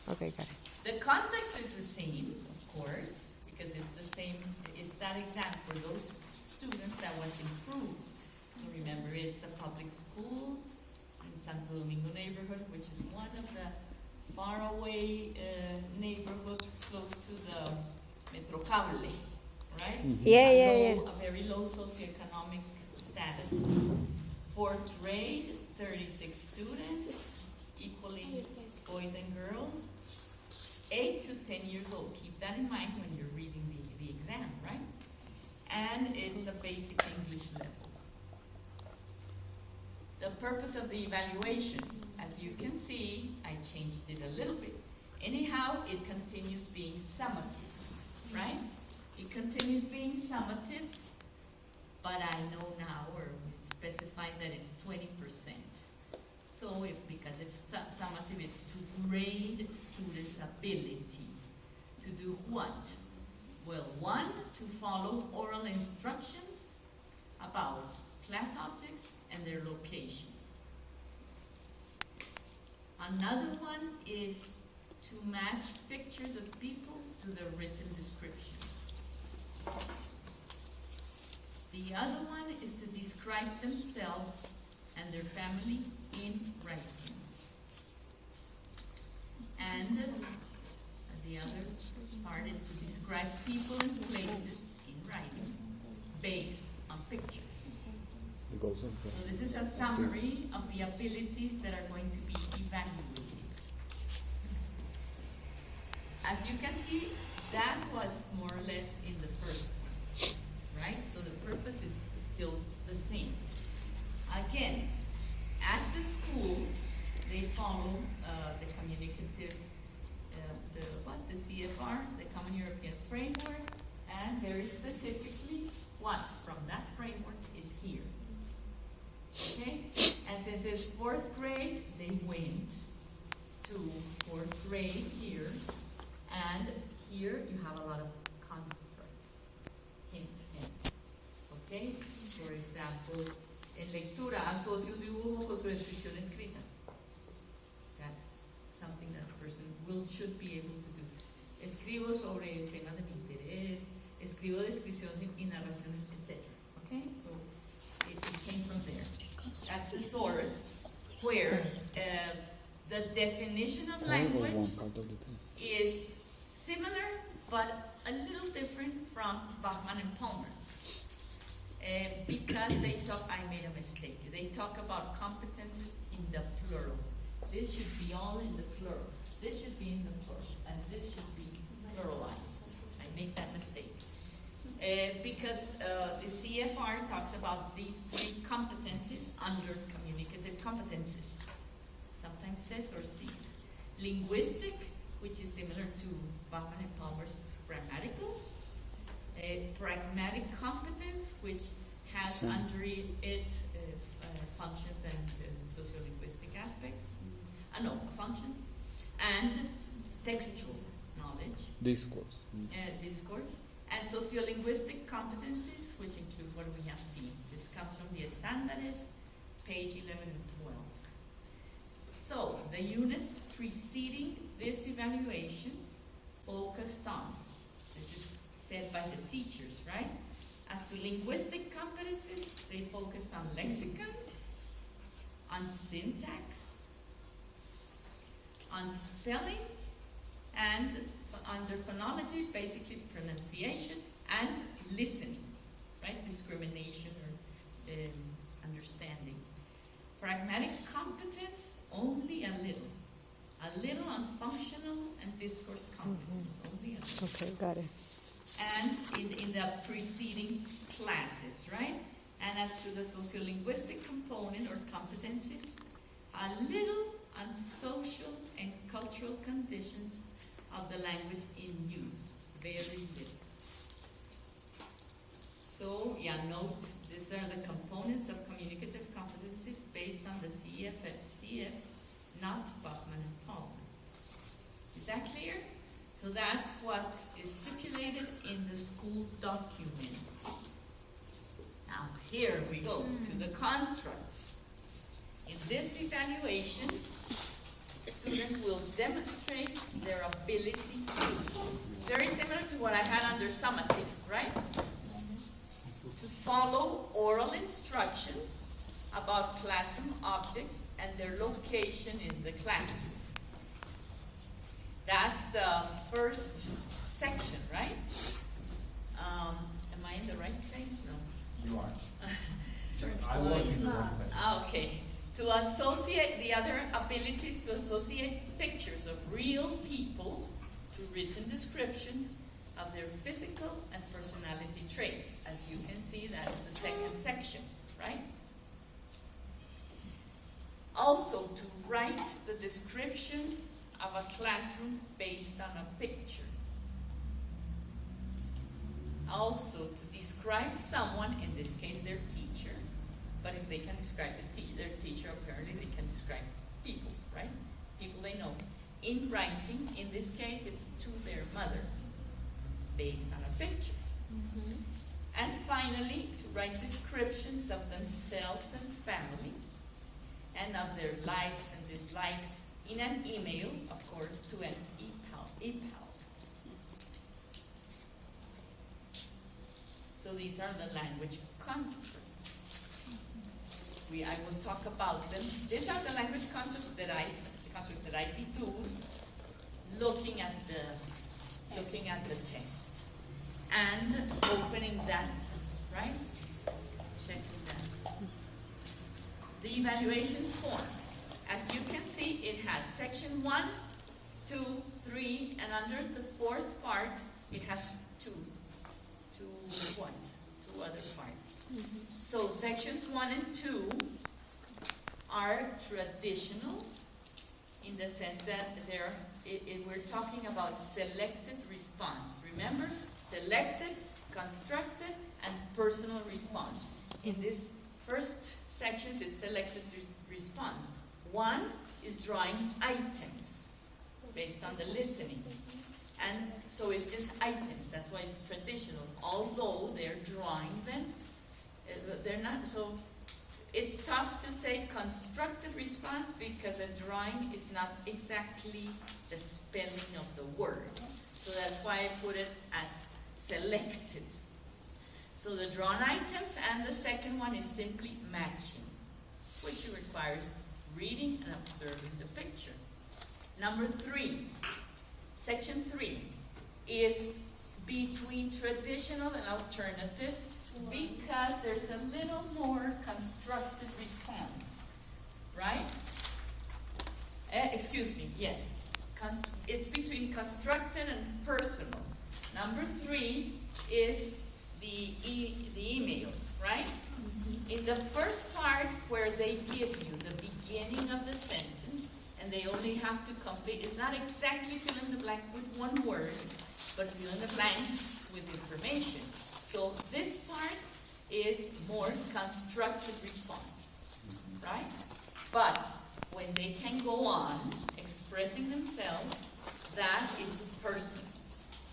Okay, got it. The context is the same, of course, because it's the same, it's that exam for those students that was improved. So remember, it's a public school in Santo Domingo neighborhood, which is one of the faraway neighborhoods close to the Metrocable, right? Yeah. A very low socioeconomic status. Fourth grade, 36 students, equally boys and girls. 8 to 10 years old. Keep that in mind when you're reading the exam, right? And it's a basic English level. The purpose of the evaluation, as you can see, I changed it a little bit. Anyhow, it continues being summative, right? It continues being summative, but I know now, or it's specified that it's 20%. So because it's summative, it's to grade students' ability to do what? Well, one, to follow oral instructions about class objects and their location. Another one is to match pictures of people to the written description. The other one is to describe themselves and their family in writing. And the other part is to describe people and places in writing based on pictures. So this is a summary of the abilities that are going to be evaluated. As you can see, that was more or less in the first one, right? So the purpose is still the same. Again, at the school, they follow the communicative, the CFR, the Common European Framework, and very specifically, what from that framework is here. Okay? And since it's fourth grade, they went to fourth grade here, and here you have a lot of constructs. Hint, hint. Okay? For example, en lectura, asocio un dibujo con su descripción escrita. That's something that a person should be able to do. Escribo sobre temas de mi interés, escribo descripciones y narraciones, etc. Okay? So it came from there. That's the source where the definition of language is similar but a little different from Bachman and Palmer. Because they talk, I made a mistake. They talk about competences in the plural. This should be all in the plural. This should be in the plural, and this should be pluralized. I made that mistake. Because the CFR talks about these three competencies under communicative competencies. Sometimes says or sees. Linguistic, which is similar to Bachman and Palmer's grammatical. Pragmatic competence, which has under it functions and sociolinguistic aspects. Functions. And textual knowledge. Discourse. Discourse. And sociolinguistic competencies, which include what we have seen. This comes from the Estándares, page 11 and 12. So, the units preceding this evaluation focused on, this is said by the teachers, right? As to linguistic competencies, they focused on lexicon, on syntax, on spelling, and under phonology, basically pronunciation and listening, right? Discrimination or understanding. Pragmatic competence, only a little on functional and discourse competence, only a little. Okay, got it. And in the preceding classes, right? And as to the sociolinguistic component or competencies, a little on social and cultural conditions of the language in use, very little. So, note, these are the components of communicative competencies based on the CF, not Bachman and Palmer. Is that clear? So that's what is stipulated in the school documents. Now, here we go to the constructs. In this evaluation, students will demonstrate their ability to. It's very similar to what I had under summative, right? To follow oral instructions about classroom objects and their location in the classroom. That's the first section, right? Am I in the right place? No. You are. I was in the wrong place. Okay. To associate the other abilities, to associate pictures of real people to written descriptions of their physical and personality traits. As you can see, that's the second section, right? Also, to write the description of a classroom based on a picture. Also, to describe someone, in this case their teacher, but if they can describe their teacher, apparently they can describe people, right? People they know. In writing, in this case, it's to their mother, based on a picture. And finally, to write descriptions of themselves and family, and of their likes and dislikes in an email, of course, to an EPAL. So these are the language constructs. I will talk about them. These are the language constructs that I deduce looking at the text and opening that, right? Checking that. The evaluation form. As you can see, it has section 1, 2, 3, and under the fourth part, it has two other parts. So sections 1 and 2 are traditional in the sense that we're talking about selected response. Remember, selected, constructed, and personal response. In this first sections, it's selected response. 1 is drawing items based on the listening. And so it's just items. That's why it's traditional. Although they're drawing them, they're not. So it's tough to say constructed response because a drawing is not exactly the spelling of the word. So that's why I put it as selected. So the drawn items, and the second one is simply matching, which requires reading and observing the picture. Number 3, section 3 is between traditional and alternative because there's a little more constructed response, right? Yes. It's between constructed and personal. Number 3 is the email, right? In the first part where they give you the beginning of the sentence, and they only have to complete, it's not exactly fill in the blank with one word, but fill in the blank with information. So this part is more constructed response, right? But when they can go on expressing themselves, that is personal.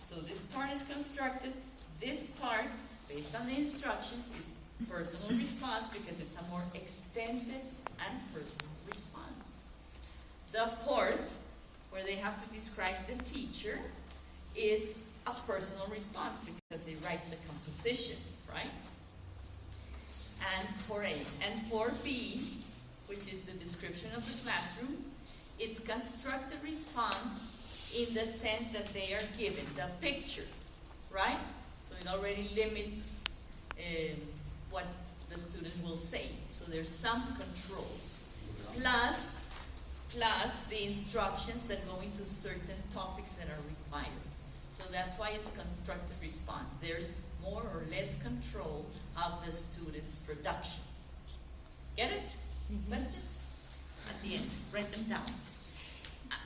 So this part is constructed. This part, based on the instructions, is personal response because it's a more extended and personal response. The fourth, where they have to describe the teacher, is a personal response because they write the composition, right? And for A. And for B, which is the description of the classroom, it's constructed response in the sense that they are given the picture, right? So it already limits what the student will say. So there's some control. Plus the instructions that go into certain topics that are required. So that's why it's constructed response. There's more or less control of the student's production. Get it? Questions? At the end, write them down.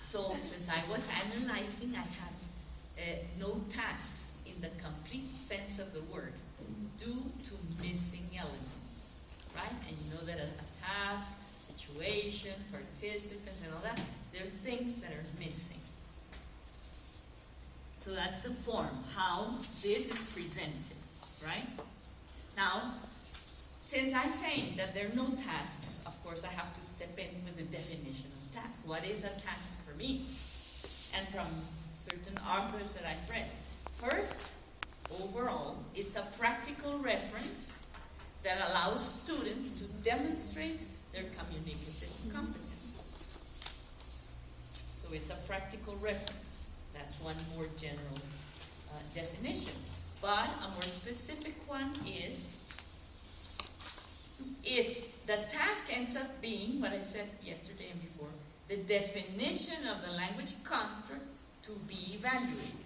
So since I was analyzing, I had no tasks in the complete sense of the word due to missing elements, right? And you know that a task, situation, participants, and all that, there are things that are missing. So that's the form, how this is presented, right? Now, since I'm saying that there are no tasks, of course I have to step in with the definition of task? What is a task for me? And from certain authors that I've read. First, overall, it's a practical reference that allows students to demonstrate their communicative competence. So it's a practical reference. That's one more general definition. But a more specific one is, the task ends up being, what I said yesterday and before, the definition of the language construct to be evaluated.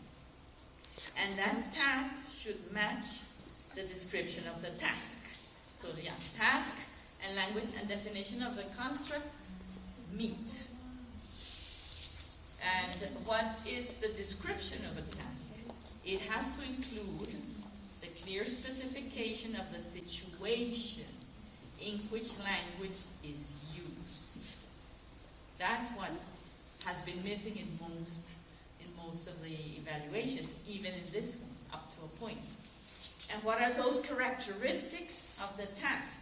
And that task should match the description of the task. So yeah, task and language and definition of the construct meet. And what is the description of a task? It has to include the clear specification of the situation in which language is used. That's what has been missing in most of the evaluations, even in this one, up to a point. And what are those characteristics of the task,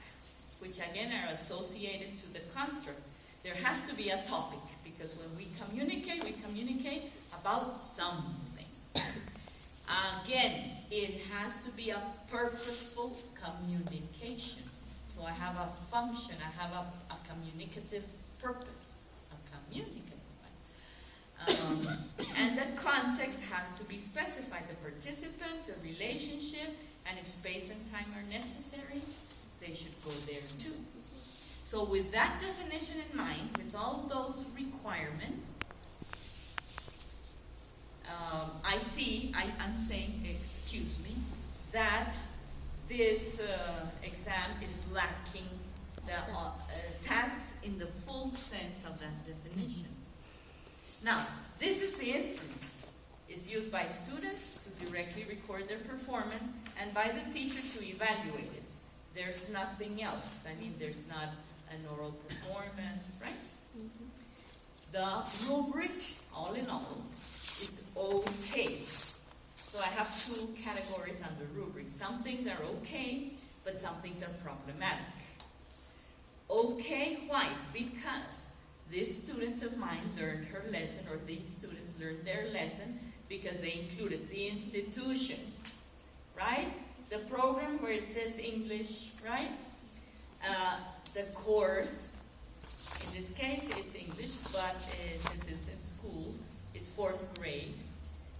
which again are associated to the construct? There has to be a topic, because when we communicate about something. Again, it has to be a purposeful communication. So I have a function, I have a communicative purpose, a communicative one. And the context has to be specified. The participants, the relationship, and if space and time are necessary, they should go there too. So with that definition in mind, with all those requirements, I'm saying, excuse me, that this exam is lacking the tasks in the full sense of that definition. Now, this is the instrument. It's used by students to directly record their performance and by the teacher to evaluate it. There's nothing else. I mean, there's not an oral performance, right? Mm-hmm. The rubric, all in all, is okay. So I have two categories under rubric. Some things are okay, but some things are problematic. Okay, why? Because this student of mine learned her lesson, or these students learned their lesson, because they included the institution, right? The program where it says English, right? The course, in this case it's English, but since it's in school, it's 4th grade.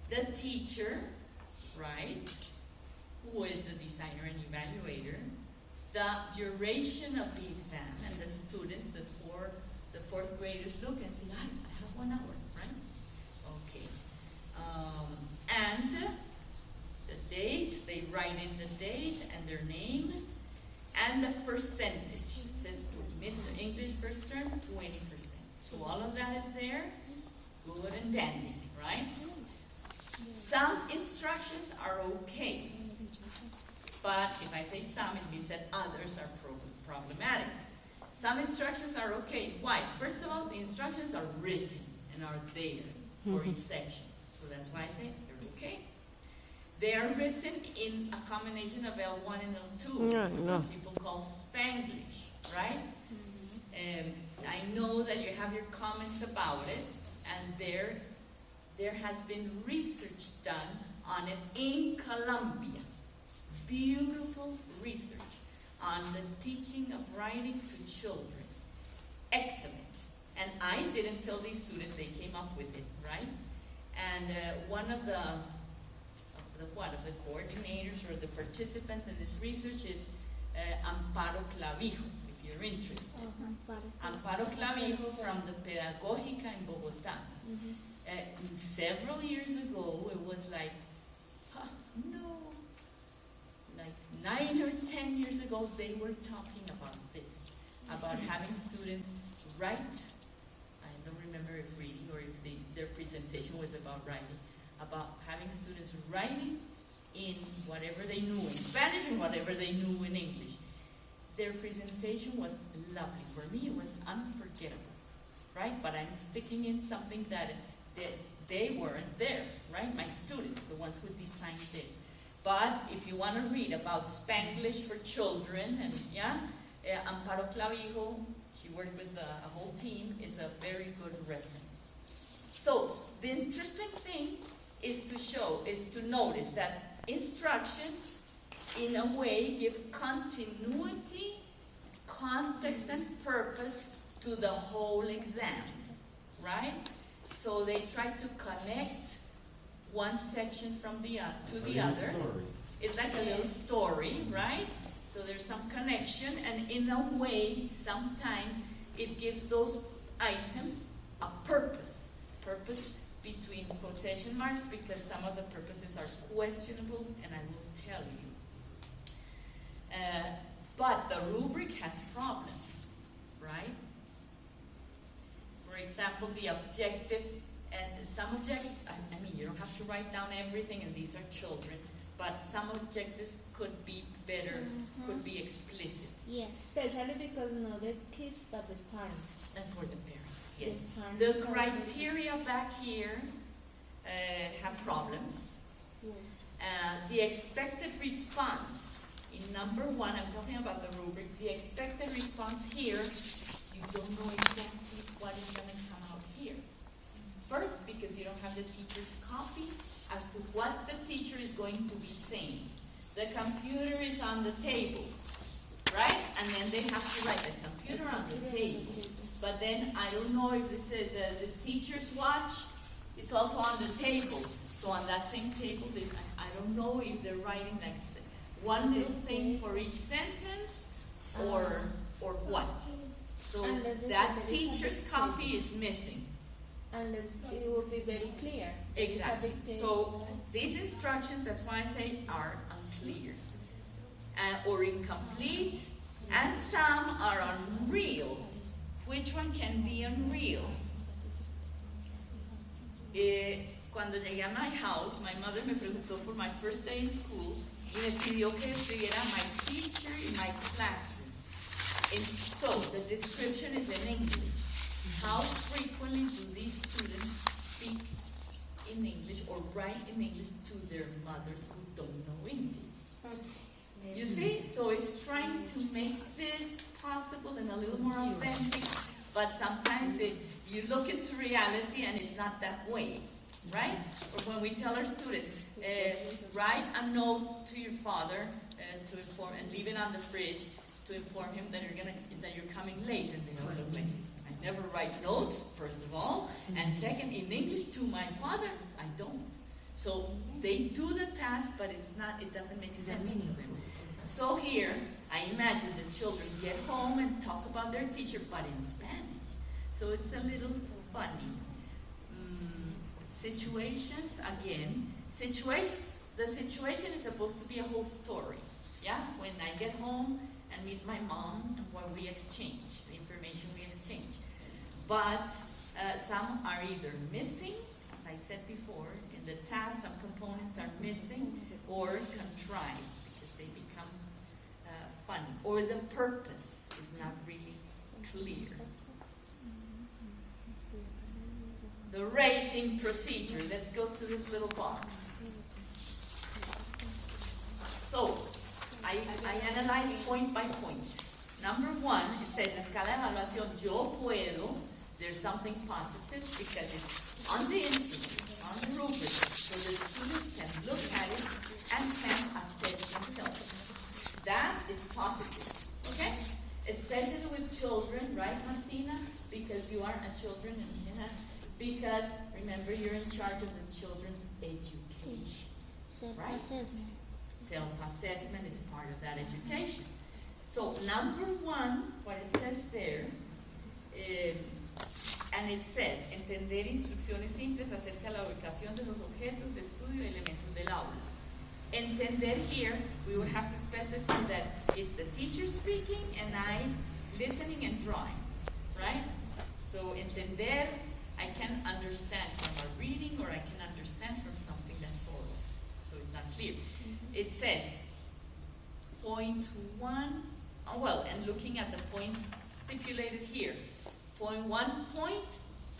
The teacher, right, who is the designer and evaluator, the duration of the exam, and the students, the 4th graders look and say, I have 1 hour, right? Okay. And the date, they write in the date and their name, and the percentage. It says mid to English first term, 20%. So all of that is there, good and dandy, right? Some instructions are okay, but if I say some, it means that others are problematic. Some instructions are okay. Why? First of all, the instructions are written and are there for each section. So that's why I say they're okay. They are written in a combination of L1 and L2, what some people call Spanglish, right? I know that you have your comments about it, and there has been research done on it in Colombia. Beautiful research on the teaching of writing to children. Excellent. And I didn't tell these students, they came up with it, right? And one of the coordinators or the participants in this research is Amparo Clavijo, if you're interested. Amparo Clavijo from the Pedagógica in Bogotá. Several years ago, it was like 9 or 10 years ago, they were talking about this, about having students write. I don't remember if reading or if their presentation was about writing, about having students writing in whatever they knew in Spanish and whatever they knew in English. Their presentation was lovely. For me, it was unforgettable, right? But I'm sticking in something that they weren't there, right? My students, the ones who designed this. But if you want to read about Spanglish for children, and Amparo Clavijo she worked with a whole team, is a very good reference. So the interesting thing is to notice that instructions in a way give continuity, context, and purpose to the whole exam, right? So they try to connect one section from to the other. Story. It's like a little story, right? So there's some connection, and in a way, sometimes it gives those items a purpose. Purpose between quotation marks, because some of the purposes are questionable, and I will tell you. But the rubric has problems, right? For example, the objectives, and some objectives, I mean, you don't have to write down everything, and these are children, but some objectives could be better, could be explicit. Yes, especially because not the kids, but the parents. And for the parents, yes. The parents The criteria back here have problems. The expected response, in number 1, I'm talking about the rubric, the expected response here, you don't know exactly what is going to come out here. First, because you don't have the teacher's copy as to what the teacher is going to be saying. The computer is on the table, right? And then they have to write the computer on the table. But then I don't know if this is the teacher's watch is also on the table. So on that same table, I don't know if they're writing like one little thing for each sentence or what. So that teacher's copy is missing. Unless it will be very clear. Exactly. So these instructions, that's why I say, are unclear or incomplete, and some are unreal. Which one can be unreal? Cuando llegué a my house, my mother me preguntó por my first day in school y me pidió que escribiera my teacher in my classroom. And so the description is in English. How frequently do these students speak in English or write in English to their mothers who don't know English? You see? So it's trying to make this possible and a little more authentic, but sometimes you look into reality and it's not that way, right? Or when we tell our students, write a note to your father to inform, and leave it on the fridge to inform him that you're coming late, and they don't look like, I never write notes, first of all, and second, in English to my father, I don't. So they do the task, but it doesn't make sense to them. So here, I imagine the children get home and talk about their teacher, but in Spanish. So it's a little funny. Situations, again. The situation is supposed to be a whole story. Yeah? When I get home and meet my mom, and what we exchange, the information we exchange. But some are either missing, as I said before, in the task, some components are missing, or contrived, because they become funny, or the purpose is not really clear. The rating procedure. Let's go to this little box. So, I analyze point by point. Number 1, it says, escala de evaluación, yo puedo. There's something positive because it's on the instrument, on the rubric, so the students can look at it and can assess themselves. That is positive, okay? Especially with children, right, Martina? Because you are a children, because remember you're in charge of the children's education. Self-assessment. Self-assessment is part of that education. So number 1, what it says there, and it says, entender instrucciones simples acerca de la ubicación de los objetos de estudio y elementos del aula. Entender here, we will have to specify that it's the teacher speaking and I listening and drawing, right? So entender, I can understand from a reading or I can understand from something that's oral. So it's not clear. It says, point 1, and looking at the points stipulated here. Point 1 point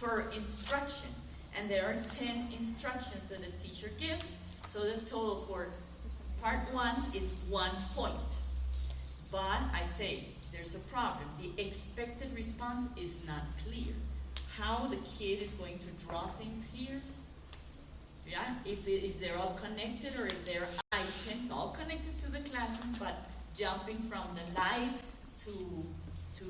per instruction. And there are 10 instructions that the teacher gives. So the total for part 1 is 1 point. But I say, there's a problem. The expected response is not clear. How the kid is going to draw things here, yeah, if they're all connected or if they're items all connected to the classroom, but jumping from the light to the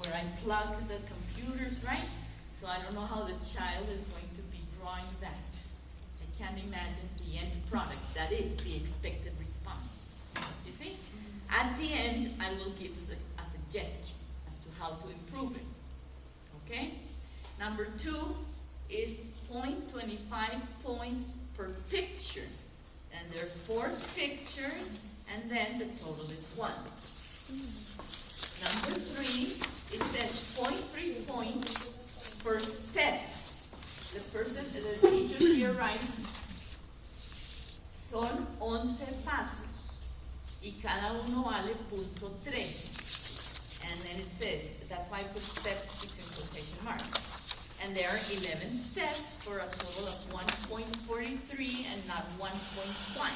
where I plug the computers, right? So I don't know how the child is going to be drawing that. I can't imagine the end product. That is the expected response. You see? At the end, I will give us a suggestion as to how to improve it. Okay? Number 2 is 0.25 points per picture. And there are 4 pictures, and then the total is 1. Number 3, it says 0.3 points per step. The teachers here write, son 11 pasos, y cada uno vale .13. And then it says, that's why I put steps between quotation marks. And there are 11 steps for a total of 1.43 and not 1.5.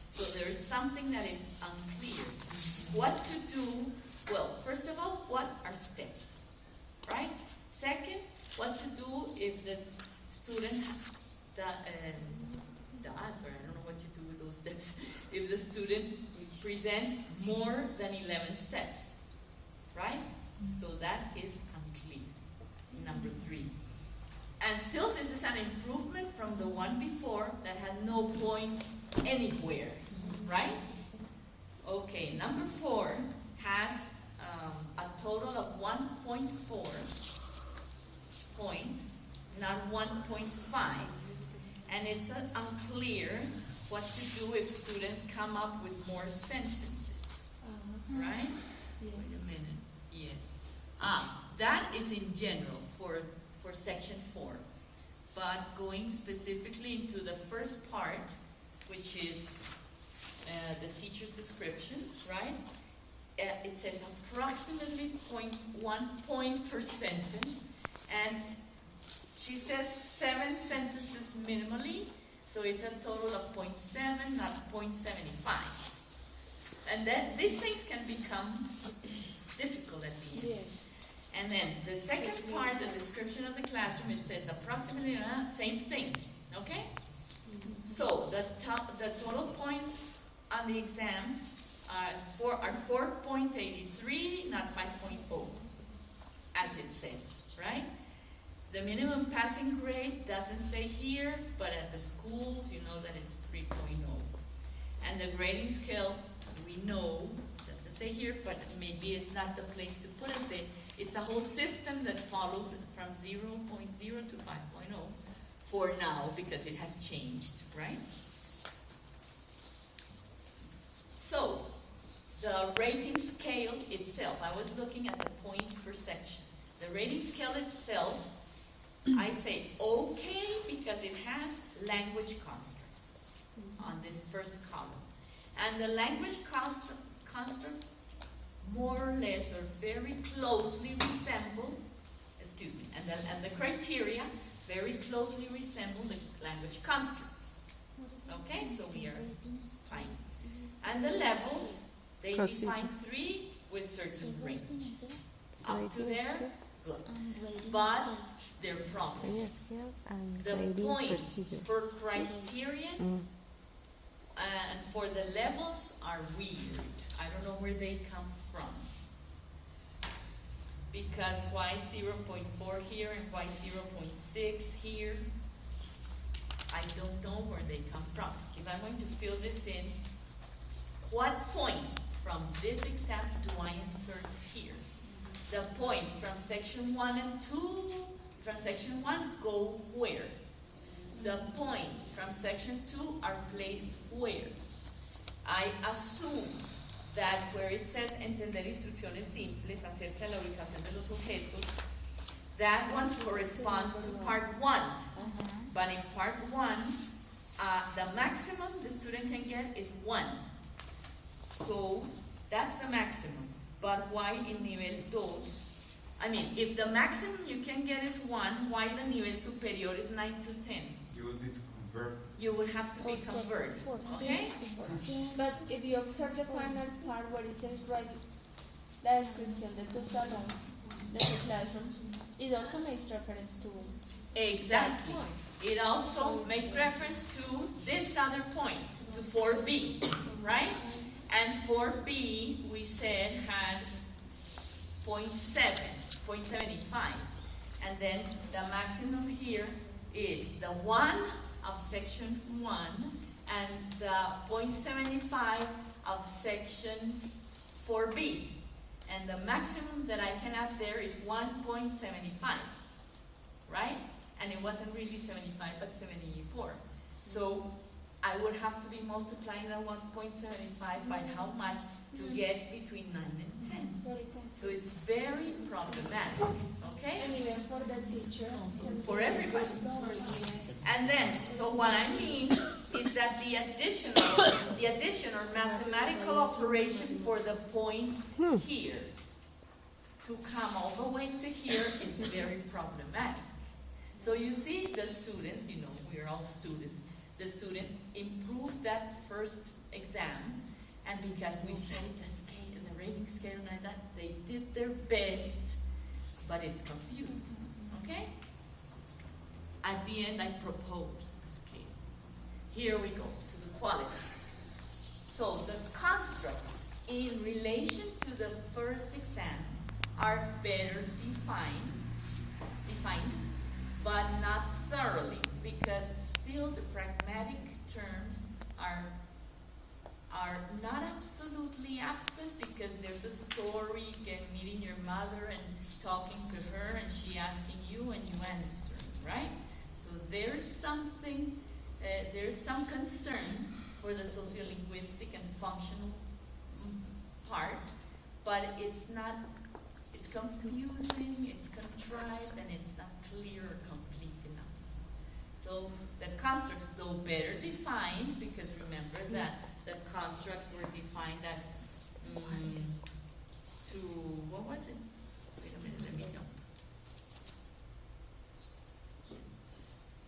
So there is something that is unclear. What to do? Well, first of all, what are steps, right? Second, what to do if the student does, or I don't know what you do with those steps, if the student presents more than 11 steps, right? So that is unclear. Number 3. And still, this is an improvement from the one before that had no points anywhere, right? Okay, number 4 has a total of 1.4 points, not 1.5. And it's unclear what to do if students come up with more sentences, right? Yes. Wait a minute. Yes. That is in general for section 4. But going specifically into the first part, which is the teacher's description, right? It says approximately 0.1 point per sentence, and she says 7 sentences minimally, so it's a total of 0.7, not 0.75. And then these things can become difficult at the end. Yes. And then the second part, the description of the classroom, it says approximately same thing, okay? So the total points on the exam are 4.83, not 5.0, as it says, right? The minimum passing grade doesn't say here, but at the schools, you know that it's 3.0. And the grading scale, we know, doesn't say here, but maybe it's not the place to put it there. It's a whole system that follows from 0.0 to 5.0 for now, because it has changed, right? So, the rating scale itself, I was looking at the points per section. The rating scale itself, I say okay because it has language constructs on this first column. And the language constructs more or less or very closely resemble, and the criteria very closely resemble the language constructs. Okay, so we are fine. And the levels, they define 3 with certain ranges. Up to there, good. But there are problems. The points per criterion and for the levels are weird. I don't know where they come from. Because why 0.4 here and why 0.6 here? I don't know where they come from. If I'm going to fill this in, what points from this exam do I insert here? The points from section 1 and 2, from section 1 go where? The points from section 2 are placed where? I assume that where it says entender instrucciones simples acerca de la ubicación de los objetos, that one corresponds to part 1. But in part 1, the maximum the student can get is 1. So that's the maximum. But why in nivel 2? I mean, if the maximum you can get is 1, why the nivel superior is 9 to 10? You will need to Convert. You would have to be converted. Okay? But if you observe the final part where it says write la descripción de tu salón, de tu classroom, it also makes reference to Exactly. that point. It also makes reference to this other point, to 4B, right? And 4B, we said, had 0.7, 0.75. And then the maximum here is the 1 of section 1 and the 0.75 of section 4B. And the maximum that I can add there is 1.75, right? And it wasn't really 75, but 74. So I would have to be multiplying that 1.75 by how much to get between 9 and 10. So it's very problematic, okay? And even for the teacher. For everybody. And then, so what I mean is that the addition or mathematical operation for the points here to come all the way to here is very problematic. So you see the students, you know, we're all students, the students improved that first exam, and because we studied the scale, the rating scale and that, they did their best, but it's confusing, okay? At the end, I propose a scale. Here we go, to the qualities. So the constructs in relation to the first exam are better defined, but not thoroughly, because still the pragmatic terms are not absolutely absent, because there's a story, again, meeting your mother and talking to her, and she asking you and you answer, right? So there's something, there's some concern for the sociolinguistic and functional part, but it's not, it's confusing, it's contrived, and it's not clear or complete enough. So the constructs, though better defined, because remember that the constructs were defined as to, what was it? Wait a minute, let me jump.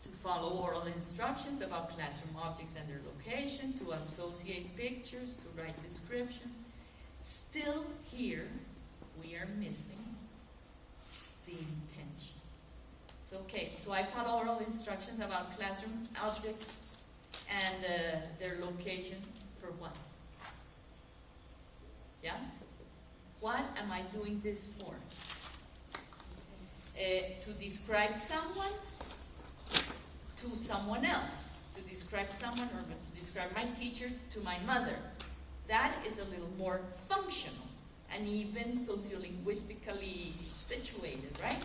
To follow oral instructions about classroom objects and their location, to associate pictures, to write descriptions. Still here, we are missing the intention. So, okay, so I follow oral instructions about classroom objects and their location for what? Yeah? What am I doing this for? To describe someone to someone else. To describe someone, or to describe my teacher to my mother. That is a little more functional and even sociolinguistically situated, right?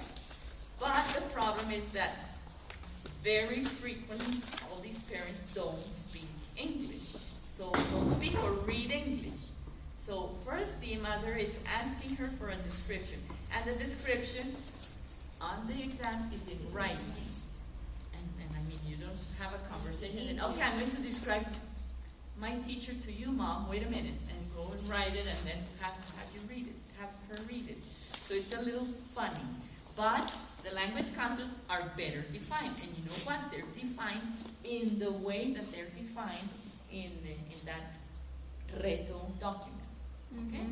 But the problem is that very frequently all these parents don't speak English. So don't speak or read English. So first the mother is asking her for a description. And the description on the exam is in writing. And I mean, you don't have a conversation and, okay, I'm going to describe my teacher to you, Mom, wait a minute, and go and write it and then have you read it, have her read it. So it's a little funny. But the language concepts are better defined. And you know what? They're defined in the way that they're defined in that reto document. Okay?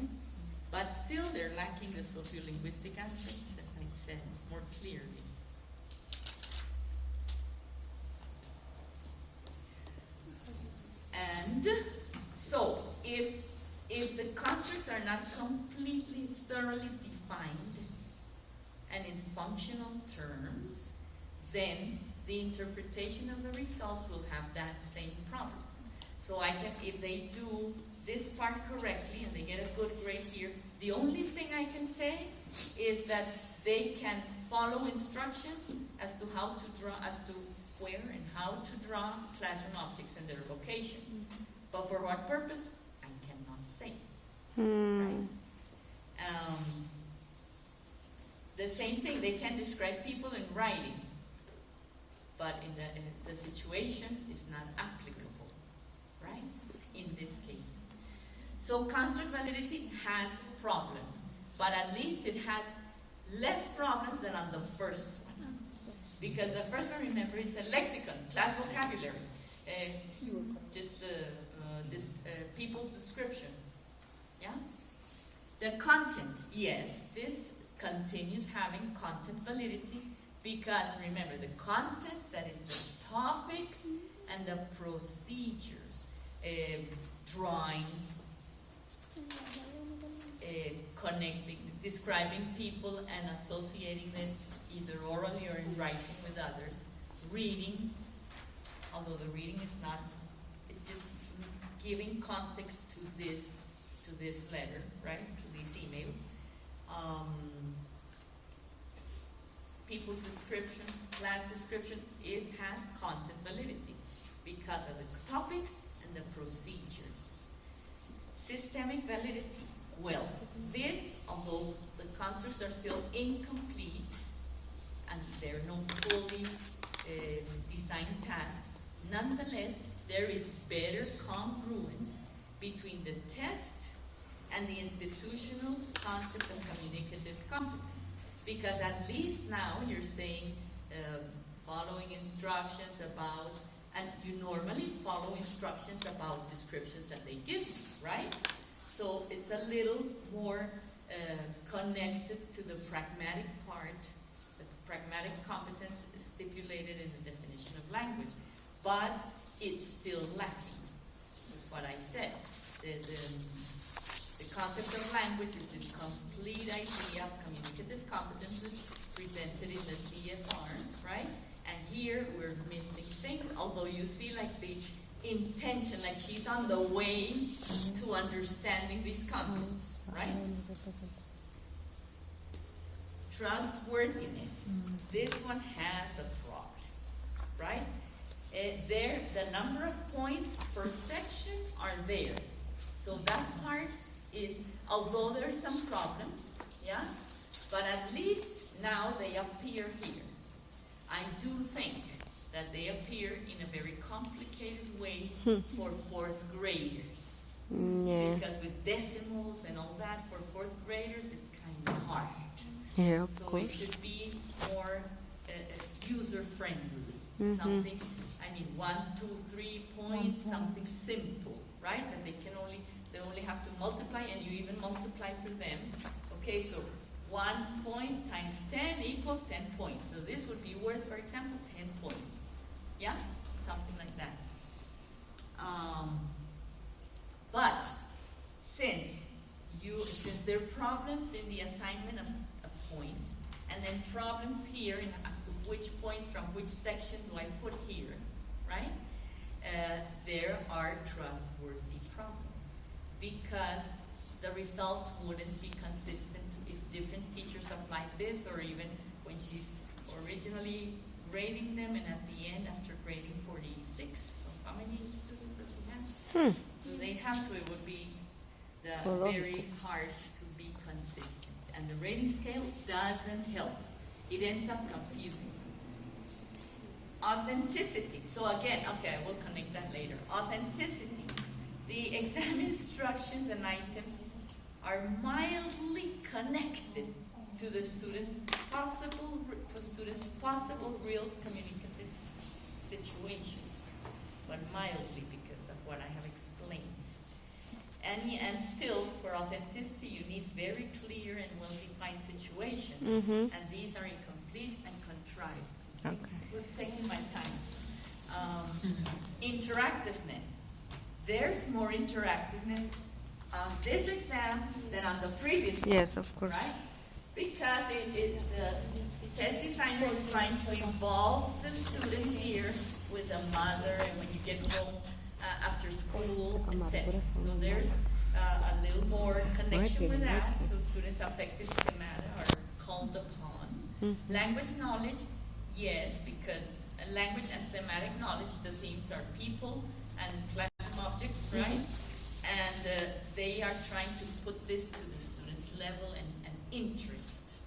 But still they're lacking the sociolinguistic aspects, as I said, more clearly. And so if the constructs are not completely, thoroughly defined and in functional terms, then the interpretation of the results will have that same problem. So I can, if they do this part correctly and they get a good grade here, the only thing I can say is that they can follow instructions as to how to draw, as to where and how to draw classroom objects and their location. But for what purpose, I cannot say. Right? The same thing, they can describe people in writing, but in the situation is not applicable, right? In these cases. So construct validity has problems, but at least it has less problems than on the first one. Because the first one, remember, is a lexicon, class vocabulary, just people's description. Yeah? The content, yes, this continues having content validity because remember, the contents, that is the topics and the procedures, drawing, connecting, describing people and associating them either orally or in writing with others, reading, although the reading is not, it's just giving context to this letter, right, to this email. People's description, class description, it has content validity because of the topics and the procedures. Systemic validity. Well, this, although the constructs are still incomplete and they're not fully designed tasks, nonetheless, there is better congruence between the test and the institutional concept of communicative competence. Because at least now you're saying following instructions about, and you normally follow instructions about descriptions that they give you, right? So it's a little more connected to the pragmatic part, the pragmatic competence stipulated in the definition of language. But it's still lacking with what I said. The concept of language is this complete idea of communicative competences presented in the CFR, right? And here we're missing things, although you see like the intention, like she's on the way to understanding these concepts, right? Trustworthiness. This one has a problem, right? The number of points per section are there. So that part is, although there are some problems, yeah, but at least now they appear here. I do think that they appear in a very complicated way for fourth graders. Yeah. Because with decimals and all that, for fourth graders, it's kind of hard. Yeah, of So course. it should be more user-friendly. Mhm. Something, I mean, 1, 2, 3 points, something simple, right? That they only have to multiply, and you even multiply for them. Okay, so 1 point times 10 equals 10 points. So this would be worth, for example, 10 points. Yeah? Something like that. But since there are problems in the assignment of points, and then problems here as to which points from which section do I put here, right? There are trustworthy problems because the results wouldn't be consistent if different teachers applied this, or even when she's originally grading them, and at the end, after grading 46, so how many students does she have? Do they have? So it would be very hard to be consistent. And the rating scale doesn't help. It ends up confusing. Authenticity. So again, okay, I will connect that later. Authenticity. The exam instructions and items are mildly connected to the student's possible real communicative situation, but mildly because of what I have explained. And still, for authenticity, you need very clear and well-defined situations, and these are incomplete and contrived. Okay. Who's taking my time? Interactiveness. There's more interactiveness on this exam than on the previous one. Yes, of course. Right? Because the test designer is trying to involve the student here with a mother, and when you get home after school, etc. So there's a little more connection with that. So students' affective schemata are called upon. Language knowledge, yes, because language and thematic knowledge, the themes are people and classroom objects, right? And they are trying to put this to the student's level and interest.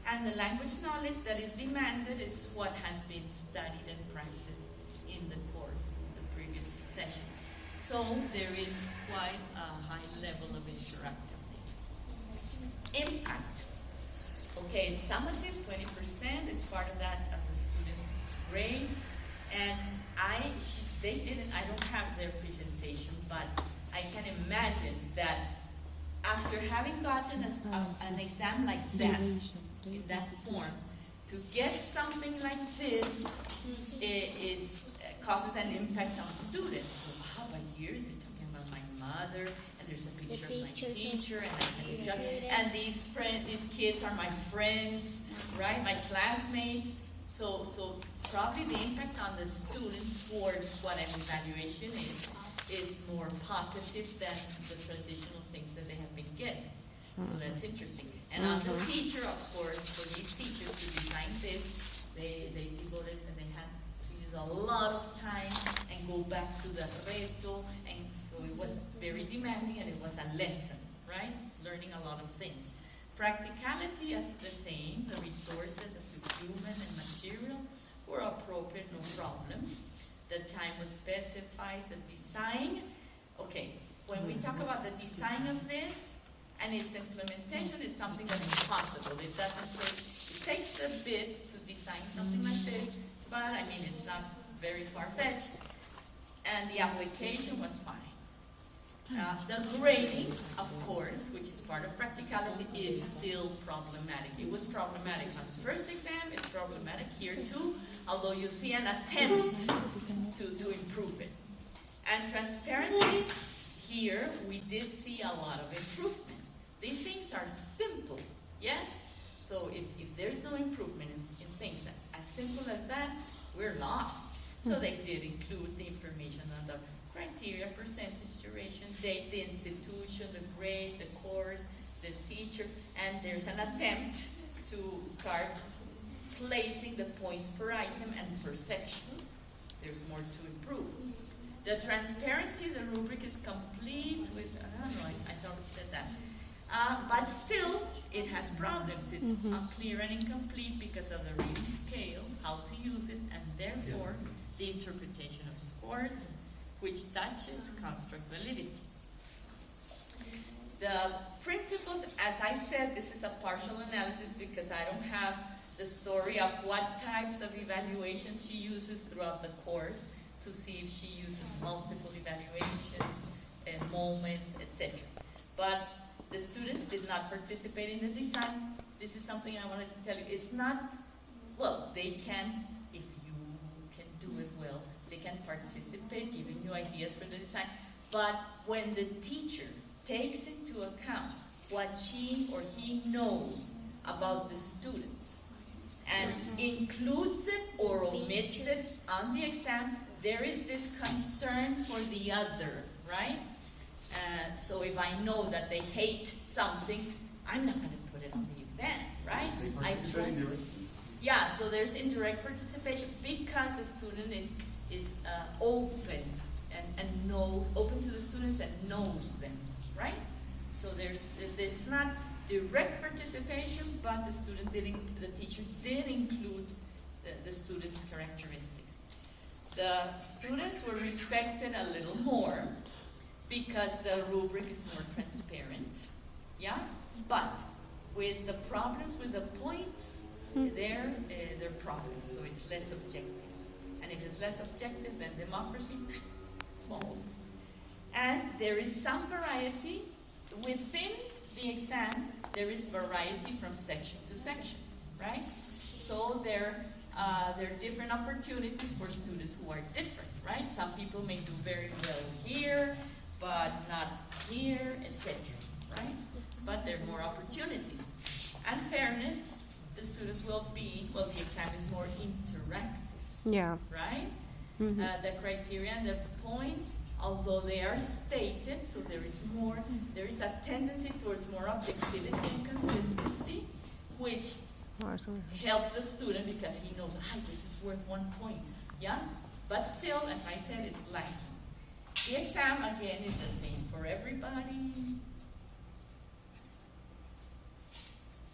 And the language knowledge that is demanded is what has been studied and practiced in the course, in the previous sessions. So there is quite a high level of interactiveness. Impact. Okay, it's summative, 20%. It's part of that of the student's grade. And I don't have their presentation, but I can imagine that after having gotten an exam like that, in that form, to get something like this causes an impact on students. So, but here they're talking about my mother, and there's a picture of my teacher, and these kids are my friends, right? My classmates. So probably the impact on the student towards what an evaluation is more positive than the traditional things that they have been getting. So that's interesting. And on the teacher, of course, for these teachers to design this, they devoted and they had to use a lot of time and go back to the reto, and so it was very demanding, and it was a lesson, right? Learning a lot of things. Practicality is the same. The resources as to human and material were appropriate, no problem. The time was specified. The design, okay, when we talk about the design of this and its implementation, it's something that is possible. It takes a bit to design something like this, but I mean, it's not very far-fetched. And the application was fine. The grading, of course, which is part of practicality, is still problematic. It was problematic on the first exam, it's problematic here too, although you see an attempt to improve it. And transparency, here we did see a lot of improvement. These things are simple, yes? So if there's no improvement in things as simple as that, we're lost. So they did include the information on the criteria, percentage, duration, date, the institution, the grade, the course, the teacher, and there's an attempt to start placing the points per item and per section. There's more to improve. The transparency, the rubric is complete with, I don't know, I thought it said that. But still, it has problems. It's unclear and incomplete because of the reading scale, how to use it, and therefore the interpretation of scores, which touches construct validity. The principles, as I said, this is a partial analysis because I don't have the story of what types of evaluations she uses throughout the course to see if she uses multiple evaluations and moments, etc. But the students did not participate in the design. This is something I wanted to tell you. It's not, well, they can, if you can do it well, they can participate, giving you ideas for the design. But when the teacher takes into account what she or he knows about the students and includes it or omits it on the exam, there is this concern for the other, right? So if I know that they hate something, I'm not going to put it on the exam, right? They participate indirectly. Yeah, so there's indirect participation because the student is open and knows, open to the students and knows them, right? So there's not direct participation, but the teacher did include the students' characteristics. The students were respected a little more because the rubric is more transparent, yeah? But with the problems with the points, they're problems, so it's less objective. And if it's less objective, then democracy falls. And there is some variety within the exam. There is variety from section to section, right? So there are different opportunities for students who are different, right? Some people may do very well here, but not here, etc., right? But there are more opportunities. And fairness, the students will be, well, the exam is more interactive. Yeah. Right? The criteria and the points, although they are stated, so there is a tendency towards more objectivity and consistency, which helps the student because he knows, this is worth 1 point, yeah? But still, as I said, it's lacking. The exam, again, is the same for everybody.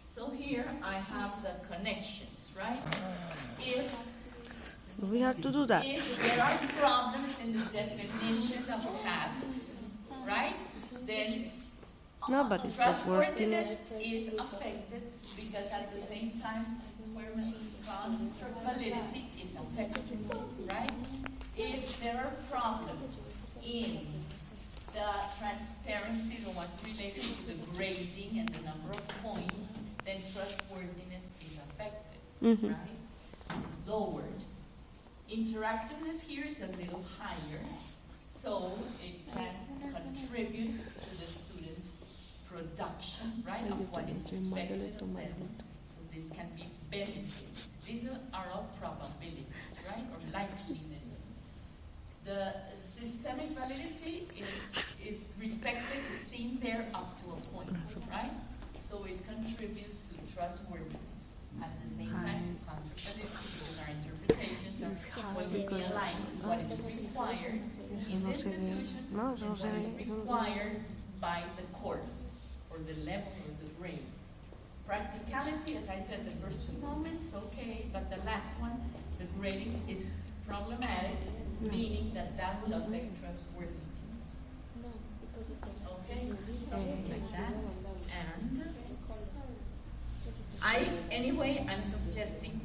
So here I have the connections, right? We have to do that. If there are problems in the definition of tasks, right, then No, but it's trustworthiness trustworthiness. is affected because at the same time, contract validity is affected, right? If there are problems in the transparency of what's related to the grading and the number of points, then trustworthiness is affected, right? It's lowered. Interactiveness here is a little higher, so it can contribute to the student's production, right, of what is expected of them. So this can be benefit. These are all probabilities, right, or likeliness. The systemic validity is respected, is seen there up to a point, right? So it contributes to trustworthiness. At the same time, contract validity, because our interpretations are going to be aligned to what is required in the institution and what is required by the course, or the level, or the grade. Practicality, as I said, the first two moments, okay, but the last one, the grading is problematic, meaning that will affect trustworthiness. Okay, something like that. And I'm suggesting